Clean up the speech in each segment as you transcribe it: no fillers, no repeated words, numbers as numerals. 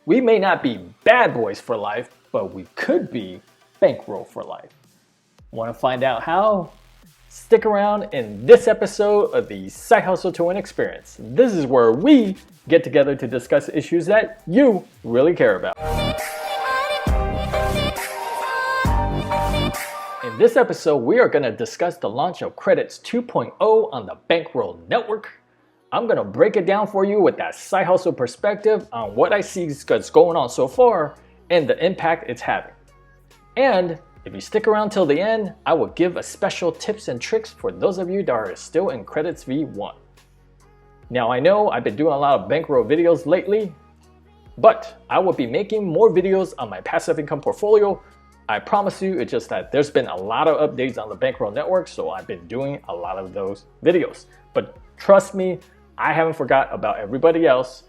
We may not be bad boys for life, but we could be bankroll for life. Want to find out how? Stick around in this episode of the Side Hustle to Win experience. This is where we get together to discuss issues that you really care about. In this episode, we are going to discuss the launch of Credits 2.0 on the Bankroll network. I'm going to break it down for you with that side hustle perspective on what I see is going on so far and the impact it's having. And if you stick around till the end, I will give a special tips and tricks for those of you that are still in Credits V1. Now I know I've been doing a lot of Bankroll videos lately, but I will be making more videos on my passive income portfolio. I promise you, it's just that there's been a lot of updates on the Bankroll network, so I've been doing a lot of those videos. But trust me, I haven't forgot about everybody else.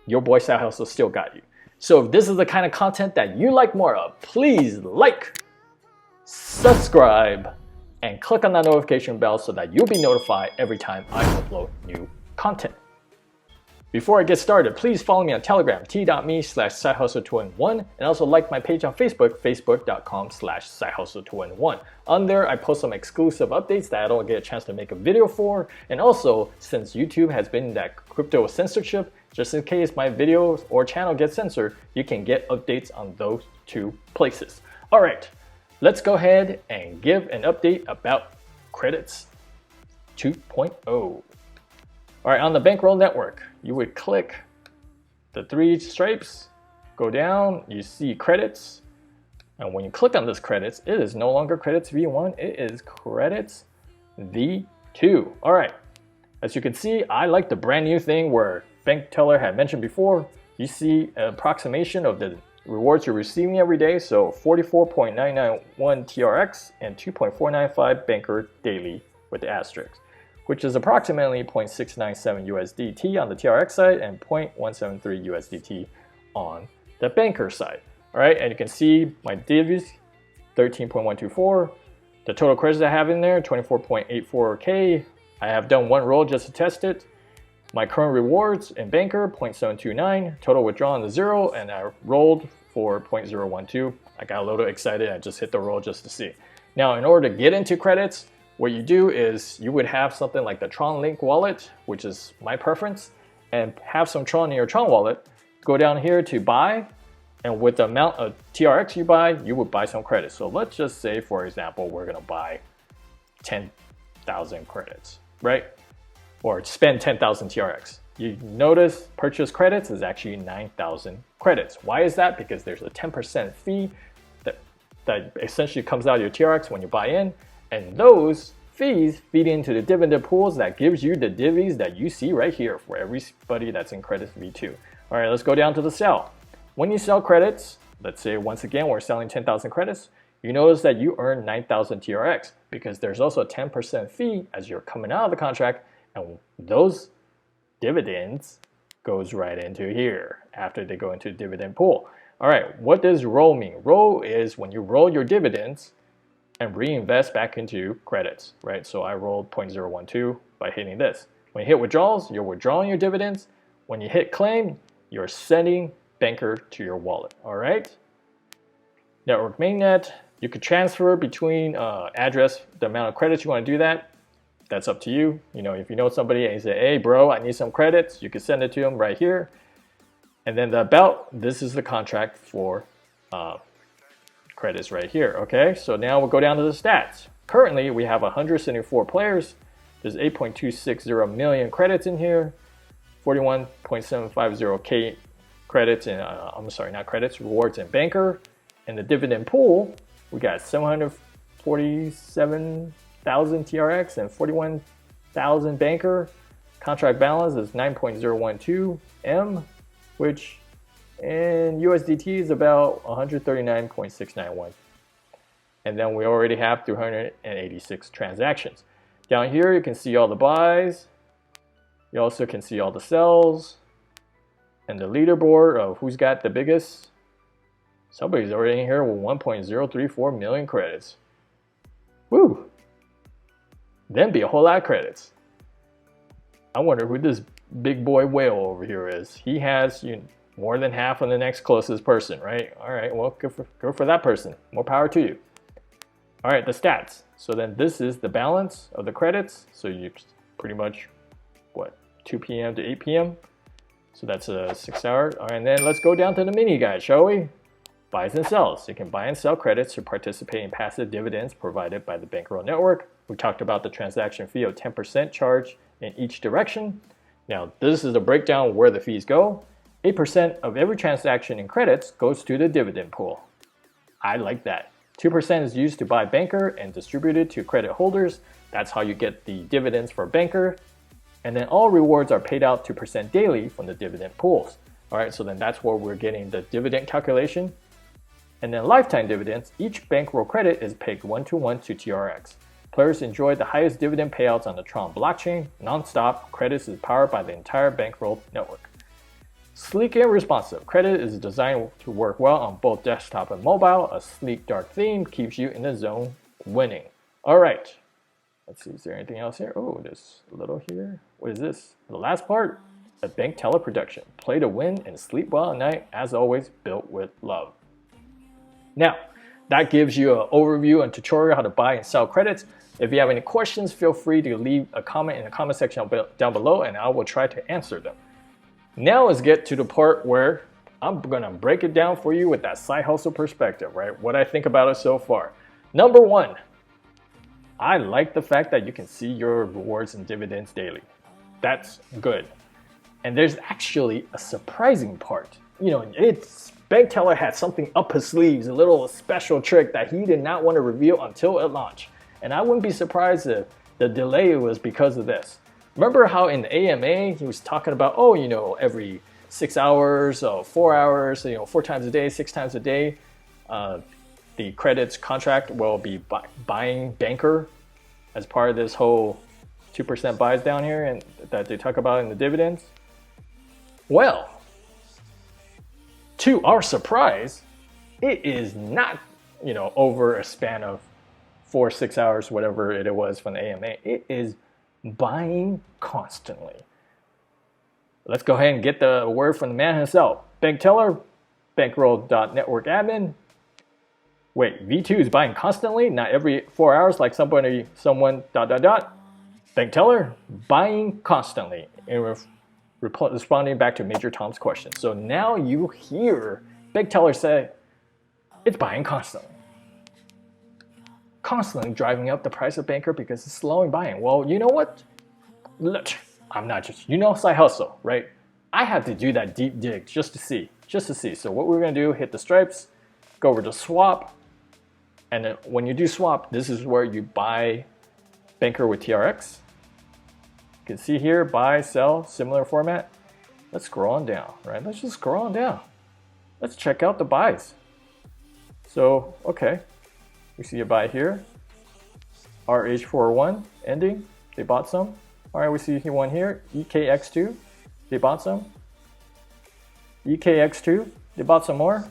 Your boy Side Hustle still got you. So if this is the kind of content that you like more of, please like, subscribe, and click on that notification bell so that you'll be notified every time I upload new content. Before I get started, please follow me on Telegram, t.me/sidehustle2in1, and also like my page on Facebook, facebook.com/sidehustle2in1. On there, I post some exclusive updates that I don't get a chance to make a video for, and also, since YouTube has been that crypto censorship, just in case my video or channel gets censored, you can get updates on those two places. All right, let's go ahead and give an update about Credits 2.0. All right, on the Bankroll network, you would click the three stripes, go down, you see credits. And when you click on this credits, it is no longer Credits V1, it is Credits V2. All right, as you can see, I like the brand new thing where Bankteller had mentioned before. You see an approximation of the rewards you're receiving every day. So 44.991 TRX and 2.495 Banker daily with the asterisks, which is approximately 0.697 USDT on the TRX side and 0.173 USDT on the Banker side. All right, and you can see my divs, 13.124. The total credits I have in there, 24.84K. I have done one roll just to test it. My current rewards in Banker, 0.729. Total withdrawn to 0, and I rolled for 0.012. I got a little excited. I just hit the roll just to see. Now, in order to get into credits, what you do is you would have something like the Tron Link wallet, which is my preference, and have some Tron in your Tron wallet. Go down here to buy, and with the amount of TRX you buy, you would buy some credits. So let's just say, for example, we're gonna buy 10,000 credits, right? Or spend 10,000 TRX. You notice purchase credits is actually 9,000 credits. Why is that? Because there's a 10% fee that essentially comes out of your TRX when you buy in. And those fees feed into the dividend pools that gives you the divvies that you see right here for everybody that's in Credits V2. All right, let's go down to the sell. When you sell credits, let's say once again we're selling 10,000 credits, you notice that you earn 9,000 TRX because there's also a 10% fee as you're coming out of the contract, and those dividends goes right into here after they go into the dividend pool. All right, what does roll mean? Roll is when you roll your dividends and reinvest back into credits, right? So I rolled 0.012 by hitting this. When you hit withdrawals, you're withdrawing your dividends. When you hit claim, you're sending Banker to your wallet, all right? Network mainnet, you could transfer between address, the amount of credits you wanna do that. That's up to you. You know, if you know somebody and you say, hey bro, I need some credits, you can send it to them right here. And then the about, this is the contract for credits right here, okay? So now we'll go down to the stats. Currently, we have 174 players. There's 8.260 million credits in here, 41.750K credits in, I'm sorry, not credits, rewards in Banker. And the dividend pool, we got 747,000 TRX and 41,000 Banker. Contract balance is 9.012 M, which in USDT is about 139.691. And then we already have 386 transactions. Down here, you can see all the buys. You also can see all the sells and the leaderboard of who's got the biggest. Somebody's already in here with 1.034 million credits. Woo! Then be a whole lot of credits. I wonder who this big boy whale over here is. He has more than half on the next closest person, right? All right, well, good for that person. More power to you. All right, the stats. So then this is the balance of the credits. So you pretty much, what, 2 p.m. to 8 p.m. So that's a 6 hour. All right, and then let's go down to the mini guide, shall we? Buys and sells. You can buy and sell credits to participate in passive dividends provided by the Bankroll network. We talked about the transaction fee of 10% charge in each direction. Now, this is a breakdown where the fees go. 8% of every transaction in credits goes to the dividend pool. I like that. 2% is used to buy Banker and distributed to credit holders. That's how you get the dividends for Banker. And then all rewards are paid out 2% daily from the dividend pools. All right, so then that's where we're getting the dividend calculation. And then lifetime dividends, each Bankroll credit is pegged 1-to-1 to TRX. Players enjoy the highest dividend payouts on the Tron blockchain. Non-stop, credits is powered by the entire Bankroll network. Sleek and responsive. Credit is designed to work well on both desktop and mobile. A sleek, dark theme keeps you in the zone winning. All right. Let's see, is there anything else here? Oh, there's a little here. What is this? The last part, a Bankteller production. Play to win and sleep well at night, as always, built with love. Now, that gives you an overview and tutorial how to buy and sell credits. If you have any questions, feel free to leave a comment in the comment section down below and I will try to answer them. Now let's get to the part where I'm gonna break it down for you with that side hustle perspective, right? What I think about it so far. Number one, I like the fact that you can see your rewards and dividends daily. That's good. And there's actually a surprising part. You know, Bankteller had something up his sleeves, a little special trick that he did not want to reveal until it launched. And I wouldn't be surprised if the delay was because of this. Remember how in the AMA, he was talking about, oh, you know, every 6 hours, 4 hours, you know, 4 times a day, 6 times a day, the credits contract will be buying Banker as part of this whole 2% buys down here and that they talk about in the dividends. Well, to our surprise, it is not, you know, over a span of 4, 6 hours, whatever it was from the AMA. It is buying constantly. Let's go ahead and get the word from the man himself. Bankteller, Bankroll.network admin. Wait, V2 is buying constantly, not every 4 hours like someone ... Bankteller, buying constantly. And responding back to Major Tom's question. So now you hear Bankteller say, it's buying constantly. Constantly driving up the price of Banker because it's slowing buying. Well, you know what? Look, I'm not just, you know, side hustle, right? I have to do that deep dig just to see. So what we're gonna do, hit the stripes, go over to swap, and then when you do swap, this is where you buy Banker with TRX. You can see here, buy, sell, similar format. Let's scroll on down, right? Let's just scroll on down. Let's check out the buys. So, okay, we see a buy here. RH41 ending, they bought some. All right, we see one here, EKX2, they bought some. EKX2, they bought some more.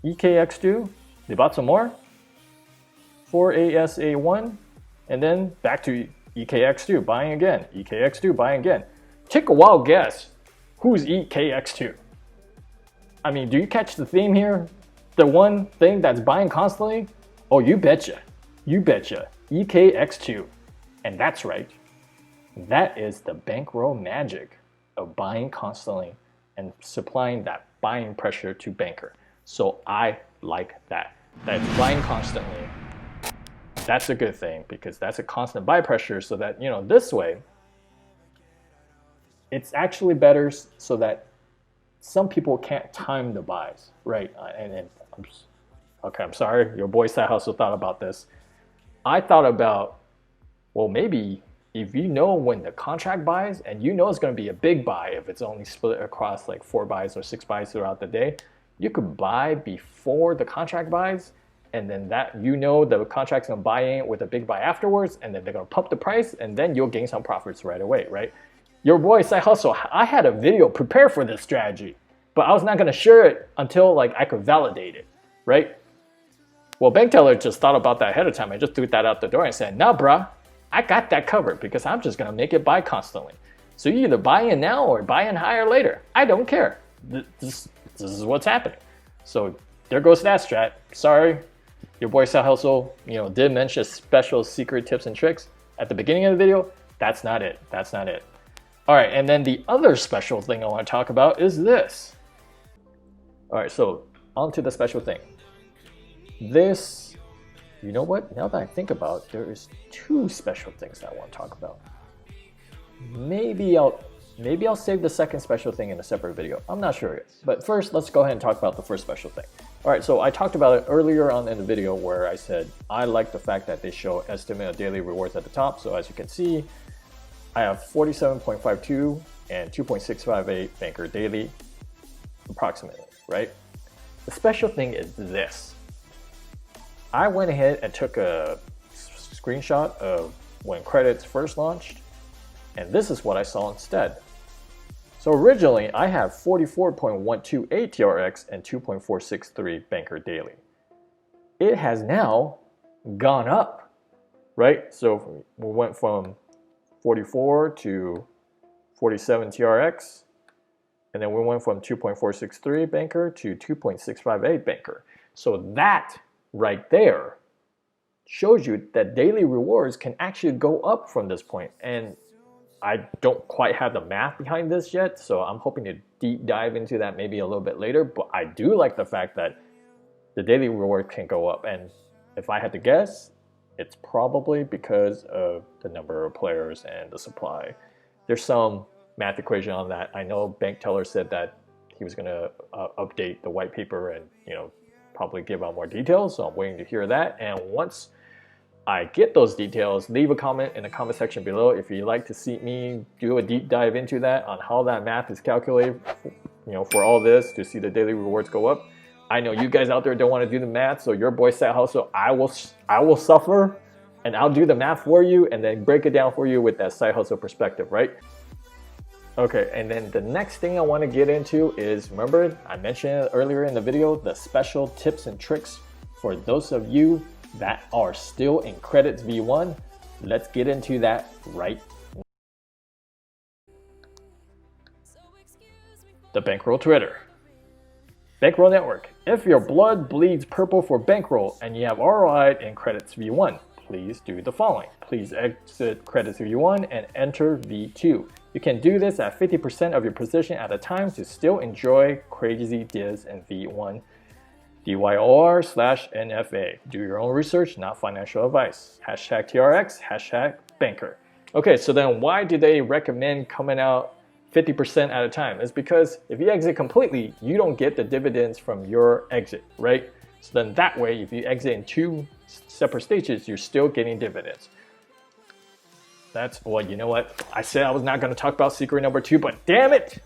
EKX2, they bought some more. 4ASA1, and then back to EKX2, buying again. EKX2, buying again. Take a wild guess, who's EKX2? I mean, do you catch the theme here? The one thing that's buying constantly? Oh, you betcha. You betcha. EKX2. And that's right. That is the Bankroll magic of buying constantly and supplying that buying pressure to Banker. So I like that. That's buying constantly. That's a good thing because that's a constant buy pressure so that, you know, this way, it's actually better so that some people can't time the buys, right? I'm sorry, your boy Side Hustle thought about this. I thought about, well, maybe if you know when the contract buys and you know it's going to be a big buy if it's only split across like 4 buys or 6 buys throughout the day, you could buy before the contract buys, and then that, you know, the contract's going to buy in with a big buy afterwards, and then they're going to pump the price, and then you'll gain some profits right away, right? Your boy Side Hustle, I had a video prepared for this strategy, but I was not going to share it until like I could validate it, right? Well, Bankteller just thought about that ahead of time. I just threw that out the door and said, nah, bruh, I got that covered because I'm just going to make it buy constantly. So you either buy in now or buy in higher later. I don't care. this is what's happening. So there goes that strat. Sorry, your boy SideHustle, did mention special secret tips and tricks at the beginning of the video. That's not it. That's not it. All right, and then the other special thing I want to talk about is this. All right, so on to the special thing. This, you know what? Now that I think about it, there is two special things that I want to talk about. Maybe I'll save the second special thing in a separate video. I'm not sure yet. But first, let's go ahead and talk about the first special thing. All right, so I talked about it earlier on in the video where I said I like the fact that they show estimate of daily rewards at the top. So as you can see, I have 47.52 and 2.658 banker daily, approximately, right? The special thing is this. I went ahead and took a screenshot of when credits first launched, and this is what I saw instead. So originally, I have 44.128 TRX and 2.463 banker daily. It has now gone up, right? So we went from 44 to 47 TRX, and then we went from 2.463 banker to 2.658 banker. So that right there shows you that daily rewards can actually go up from this point. And I don't quite have the math behind this yet, so I'm hoping to deep dive into that maybe a little bit later, but I do like the fact that the daily reward can go up. And if I had to guess, it's probably because of the number of players and the supply. There's some math equation on that. I know Bankteller said that he was going to update the white paper and probably give out more details, so I'm waiting to hear that. And once I get those details, leave a comment in the comment section below if you'd like to see me do a deep dive into that on how that math is calculated, for all this to see the daily rewards go up. I know you guys out there don't want to do the math, so your boy SideHustle, I will suffer and I'll do the math for you and then break it down for you with that SideHustle perspective, right? Okay, and then the next thing I want to get into is, remember I mentioned earlier in the video, the special tips and tricks for those of you that are still in credits V1. Let's get into that right now. The Bankroll Twitter. Bankroll Network. If your blood bleeds purple for Bankroll and you have ROI in credits V1, please do the following. Please exit credits V1 and enter V2. You can do this at 50% of your position at a time to still enjoy crazy divs in V1. DYOR/NFA. Do your own research, not financial advice. Hashtag TRX, hashtag banker. Okay, so then why do they recommend coming out 50% at a time? It's because if you exit completely, you don't get the dividends from your exit, right? So then that way, if you exit in two separate stages, you're still getting dividends. Well, you know what? I said I was not going to talk about secret number 2, but damn it!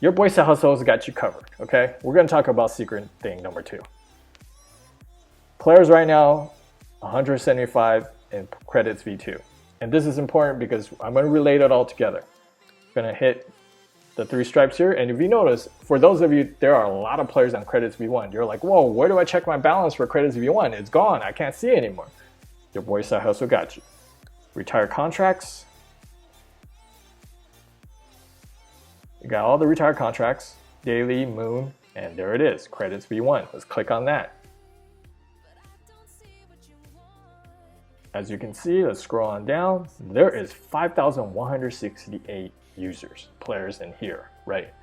Your boy SideHustle has got you covered, okay? We're going to talk about secret thing number 2. Players right now, 175 in credits V2. And this is important because I'm going to relate it all together. I'm going to hit the 3 stripes here. And if you notice, for those of you, there are a lot of players on credits V1. You're like, whoa, where do I check my balance for credits V1? It's gone. I can't see it anymore. Your boy SideHustle got you. Retired contracts. You got all the retired contracts, daily, moon, and there it is, credits V1. Let's click on that. As you can see, let's scroll on down. There is 5,168 users, players in here, right?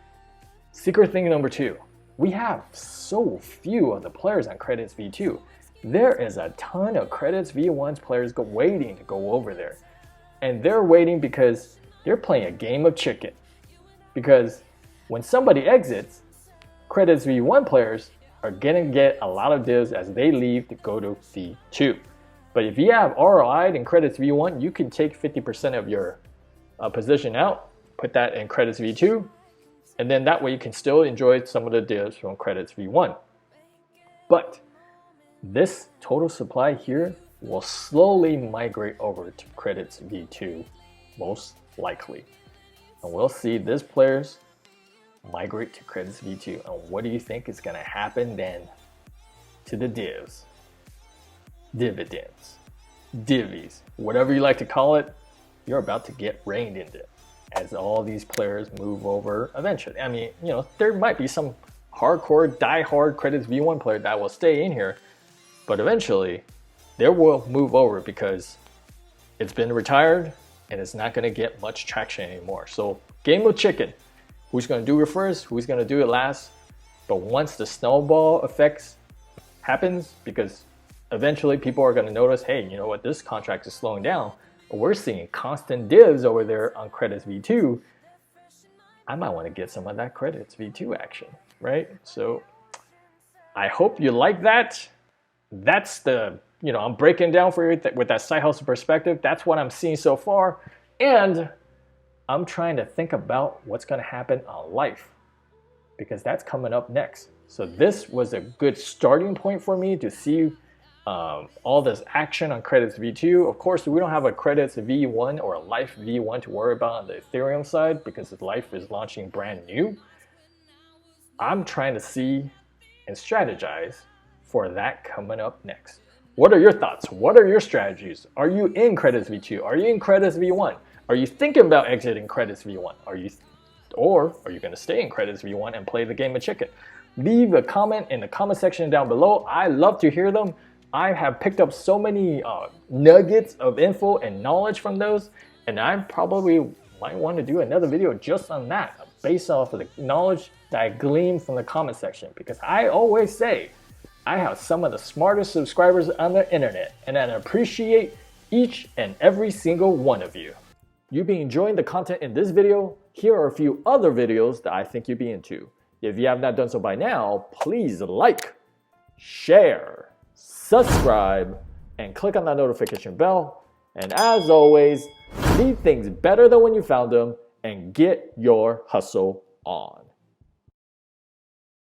Secret thing number 2, we have so few of the players on credits V2. There is a ton of credits V1's players waiting to go over there. And they're waiting because they're playing a game of chicken. Because when somebody exits, credits V1 players are gonna get a lot of divs as they leave to go to V2. But if you have ROI in credits V1, you can take 50% of your position out, put that in credits V2, and then that way you can still enjoy some of the divs from credits V1. But this total supply here will slowly migrate over to credits V2, most likely. And we'll see these players migrate to credits V2. And what do you think is going to happen then to the divs, dividends, divvies, whatever you like to call it? You're about to get reined into. as all these players move over eventually. I mean, you know, there might be some hardcore, die-hard Credits V1 player that will stay in here, but eventually they will move over because it's been retired and it's not going to get much traction anymore. So game of chicken. Who's going to do it first? Who's going to do it last? But once the snowball effects happens, because eventually people are going to notice, hey, you know what, this contract is slowing down. We're seeing constant divs over there on Credits V2. I might want to get some of that Credits V2 action, right? So I hope you like that. That's the, you know, I'm breaking down for you with that side hustle perspective. That's what I'm seeing so far. And I'm trying to think about what's going to happen on life, because that's coming up next. So this was a good starting point for me to see all this action on Credits V2. Of course, we don't have a Credits V1 or a Life V1 to worry about on the Ethereum side because Life is launching brand new. I'm trying to see and strategize for that coming up next. What are your thoughts? What are your strategies? Are you in Credits V2? Are you in Credits V1? Are you thinking about exiting Credits V1? Or are you going to stay in Credits V1 and play the game of chicken? Leave a comment in the comment section down below. I love to hear them. I have picked up so many nuggets of info and knowledge from those, and I probably might want to do another video just on that, based off of the knowledge that I gleaned from the comment section, because I always say I have some of the smartest subscribers on the internet, and I appreciate each and every single one of you. You've been enjoying the content in this video. Here are a few other videos that I think you'd be into. If you have not done so by now, please like, share, subscribe, and click on that notification bell. And as always, leave things better than when you found them and get your hustle on.